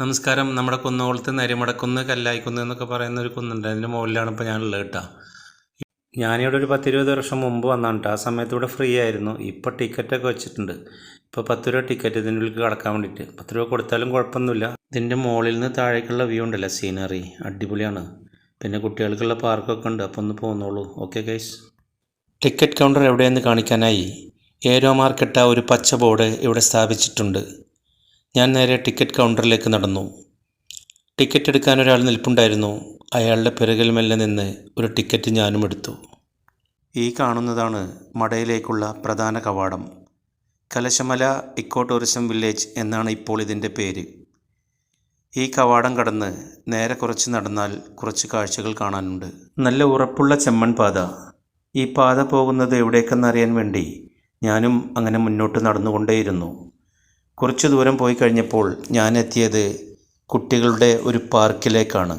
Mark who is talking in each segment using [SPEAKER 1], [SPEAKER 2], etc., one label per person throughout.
[SPEAKER 1] നമസ്കാരം. നമ്മുടെ കുന്നംകുളത്ത് നരിമടക്കുന്ന്, കല്ലായിക്കുന്ന് എന്നൊക്കെ പറയുന്ന ഒരു കുന്നുണ്ട്. അതിൻ്റെ മുകളിലാണ് ഇപ്പോൾ ഞാനുള്ളത് കേട്ടോ. ഞാനിവിടെ ഒരു 10-20 വർഷം മുമ്പ് വന്നാണ് കേട്ടോ. ആ സമയത്ത് ഇവിടെ ഫ്രീ ആയിരുന്നു. ഇപ്പോൾ ടിക്കറ്റൊക്കെ വെച്ചിട്ടുണ്ട്. ഇപ്പോൾ 10 രൂപ ടിക്കറ്റ് ഇതിനുള്ളിൽ കടക്കാൻ വേണ്ടിയിട്ട്. 10 രൂപ കൊടുത്താലും കുഴപ്പമൊന്നുമില്ല. ഇതിൻ്റെ മുകളിൽ നിന്ന് താഴേക്കുള്ള വ്യൂ ഉണ്ടല്ലോ, സീനറി അടിപൊളിയാണ്. പിന്നെ കുട്ടികൾക്കുള്ള പാർക്കൊക്കെ ഉണ്ട്. അപ്പോൾ ഒന്ന് പോന്നോളൂ. Okay guys. ടിക്കറ്റ് കൗണ്ടർ എവിടെയെന്ന് കാണിക്കാനായി ഏരോ മാർക്കിട്ട ഒരു പച്ച ബോർഡ് ഇവിടെ സ്ഥാപിച്ചിട്ടുണ്ട്. ഞാൻ നേരെ ടിക്കറ്റ് കൗണ്ടറിലേക്ക് നടന്നു. ടിക്കറ്റ് എടുക്കാൻ ഒരാൾ നിൽപ്പുണ്ടായിരുന്നു. അയാളുടെ പിറകിൽ മെല്ലെ നിന്ന് ഒരു ടിക്കറ്റ് ഞാനും എടുത്തു. ഈ കാണുന്നതാണ് മടയിലേക്കുള്ള പ്രധാന കവാടം. കലശമല ഇക്കോ ടൂറിസം വില്ലേജ് എന്നാണ് ഇപ്പോൾ ഇതിൻ്റെ പേര്. ഈ കവാടം കടന്ന് നേരെ കുറച്ച് നടന്നാൽ കുറച്ച് കാഴ്ചകൾ കാണാനുണ്ട്. നല്ല ഉറപ്പുള്ള ചെമ്മൺ പാത. ഈ പാത പോകുന്നത് എവിടേക്കെന്നറിയാൻ വേണ്ടി ഞാനും അങ്ങനെ മുന്നോട്ട് നടന്നുകൊണ്ടേയിരുന്നു. കുറച്ചു ദൂരം പോയി കഴിഞ്ഞപ്പോൾ ഞാൻ എത്തിയത് കുട്ടികളുടെ ഒരു പാർക്കിലേക്കാണ്.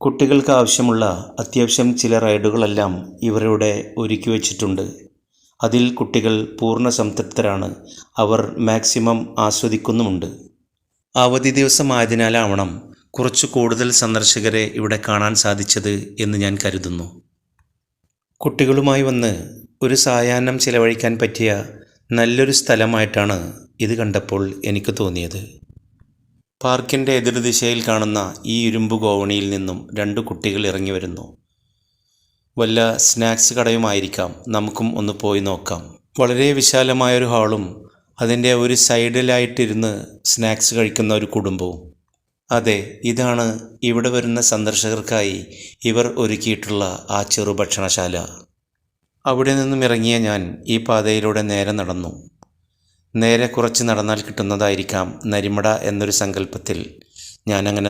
[SPEAKER 1] കുട്ടികൾക്ക് ആവശ്യമുള്ള അത്യാവശ്യം ചില റൈഡുകളെല്ലാം ഇവരിവിടെ ഒരുക്കി വച്ചിട്ടുണ്ട്. അതിൽ കുട്ടികൾ പൂർണ്ണ സംതൃപ്തരാണ്. അവർ മാക്സിമം ആസ്വദിക്കുന്നുമുണ്ട്. അവധി ദിവസമായതിനാലാവണം കുറച്ച് കൂടുതൽ സന്ദർശകരെ ഇവിടെ കാണാൻ സാധിച്ചത് എന്ന് ഞാൻ കരുതുന്നു. കുട്ടികളുമായി വന്ന് ഒരു സായാഹ്നം ചിലവഴിക്കാൻ പറ്റിയ നല്ലൊരു സ്ഥലമായിട്ടാണ് ഇത് കണ്ടപ്പോൾ എനിക്ക് തോന്നിയത്. പാർക്കിൻ്റെ എതിർദിശയിൽ കാണുന്ന ഈ ഇരുമ്പ് ഗോവണിയിൽ നിന്നും 2 കുട്ടികൾ ഇറങ്ങി വരുന്നു. വല്ല സ്നാക്സ് കടയുമായിരിക്കാം. നമുക്കും ഒന്ന് പോയി നോക്കാം. വളരെ വിശാലമായൊരു ഹാളും അതിൻ്റെ ഒരു സൈഡിലായിട്ടിരുന്ന് സ്നാക്സ് കഴിക്കുന്ന ഒരു കുടുംബവും. അതെ, ഇതാണ് ഇവിടെ വരുന്ന സന്ദർശകർക്കായി ഇവർ ഒരുക്കിയിട്ടുള്ള ആ ചെറുഭക്ഷണശാല. അവിടെ നിന്നും ഇറങ്ങിയ ഞാൻ ഈ പാതയിലൂടെ നേരെ നടന്നു. നേരെ കുറച്ച് നടന്നാൽ കിട്ടുന്നതായിരിക്കാം നരിമട എന്നൊരു സങ്കല്പത്തിൽ ഞാനങ്ങനെ